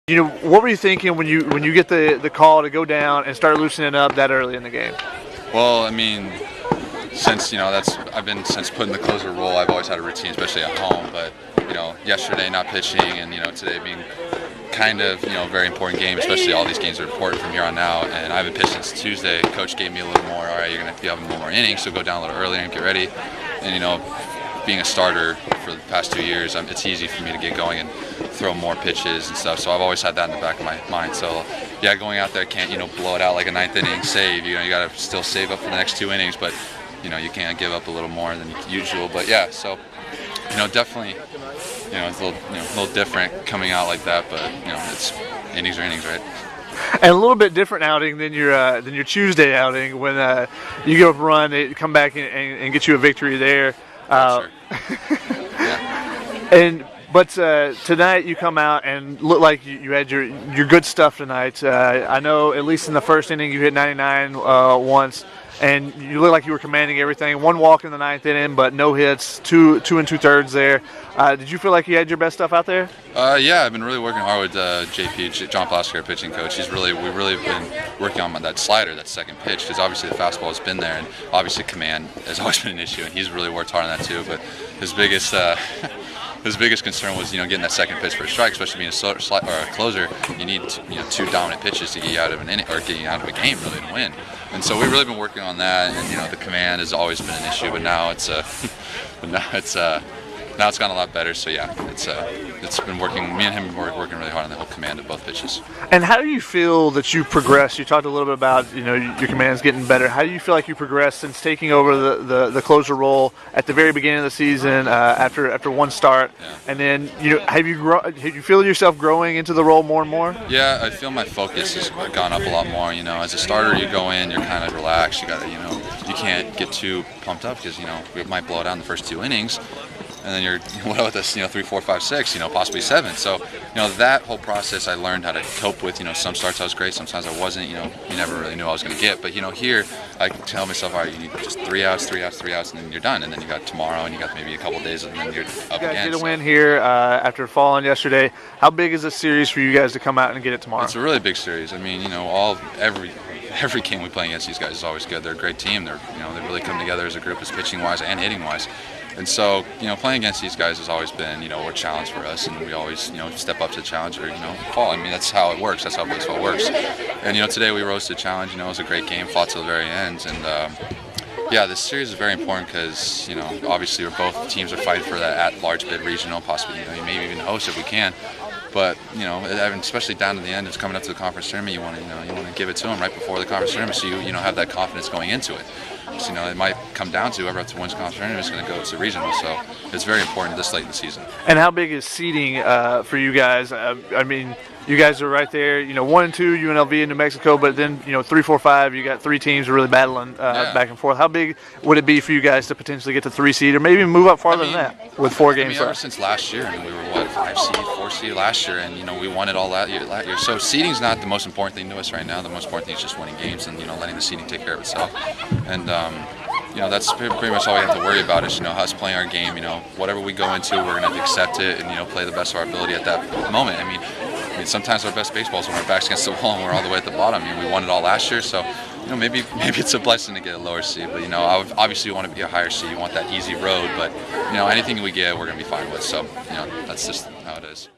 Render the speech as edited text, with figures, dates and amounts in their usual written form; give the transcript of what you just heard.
What were you thinking when you get the call to go down and start loosening up that early in the game? Well, I mean, since I've been since putting the closer role, I've always had a routine, especially at home. But yesterday not pitching, and today being kind of a very important game, especially all these games are important from here on out. And I haven't pitched since Tuesday. Coach gave me a little more. All right, you're gonna have to have a little more innings, so go down a little earlier and get ready. And being a starter for the past 2 years, it's easy for me to get going and throw more pitches and stuff. So I've always had that in the back of my mind. So yeah, going out there can't blow it out like a ninth inning save. You got to still save up for the next 2 innings, but you can't give up a little more than usual. But yeah, so definitely it's a little different coming out like that. But it's innings are innings, right? And a little bit different outing than your Tuesday outing when you go up a run, they come back and get you a victory there. Sure. Yeah. But tonight you come out and look like you had your good stuff tonight. I know at least in the first inning you hit 99 once, and you look like you were commanding everything. One walk in the ninth inning, but no hits. Two and 2/3 there. Did you feel like you had your best stuff out there? Yeah, I've been really working hard with JP, John Plasker, our pitching coach. We've really been working on that slider, that second pitch, because obviously the fastball has been there, and obviously command has always been an issue, and he's really worked hard on that too. But his biggest concern was getting that second pitch for a strike, especially being a closer. You need two dominant pitches to get you out of an inning or get you out of a game really to win. And so we've really been working on that, and the command has always been an issue, but now it's now it's gotten a lot better. So yeah, it's been working. Me and him are working really hard on the whole command of both pitches. And how do you feel that you progressed? You talked a little bit about your command's getting better. How do you feel like you progressed since taking over the closer role at the very beginning of the season after one start? Yeah. And then have you feel yourself growing into the role more and more? Yeah, I feel my focus has gone up a lot more. As a starter, you go in, you're kind of relaxed. You got to you can't get too pumped up because we might blow it out in the first 2 innings. And then you're with us, 3, 4, 5, 6, possibly 7. So, that whole process I learned how to cope with. Some starts I was great, sometimes I wasn't. You never really knew I was going to get. But here, I tell myself, all right, you need just 3 outs, 3 outs, 3 outs, and then you're done. And then you got tomorrow, and you got maybe a couple of days, and then you're up again. You get a win here after falling yesterday. How big is this series for you guys to come out and get it tomorrow? It's a really big series. I mean, every game we play against these guys is always good. They're a great team. They really come together as a group, as pitching wise and hitting wise. And so, playing against these guys has always been, a challenge for us, and we always, step up to the challenge or, fall. I mean, that's how it works. That's how baseball works. And, today we rose to the challenge. It was a great game, fought to the very end. And, yeah, this series is very important because, obviously both teams are fighting for that at-large bid regional, possibly, maybe even host if we can. But especially down to the end, it's coming up to the conference tournament. You want to give it to them right before the conference tournament, so you have that confidence going into it. So, it might come down to whoever wins the conference tournament is going to go to the regional. So it's very important this late in the season. And how big is seeding for you guys? I mean, you guys are right there. 1 and 2, UNLV in New Mexico, but then 3, 4, 5. You got 3 teams really battling back and forth. How big would it be for you guys to potentially get to 3 seed, or maybe move up farther than that with 4 games left? Ever since last year, we were 5 seed, 4 seed last year, and we won it all that year. So seeding's not the most important thing to us right now. The most important thing is just winning games and letting the seeding take care of itself. And that's pretty much all we have to worry about is us playing our game. Whatever we go into, we're gonna have to accept it and play the best of our ability at that moment. I mean, sometimes our best baseball is when our back's against the wall and we're all the way at the bottom. We won it all last year, so maybe it's a blessing to get a lower seed. But obviously you want to be a higher seed. You want that easy road. But anything we get, we're gonna be fine with. So that's just how it is.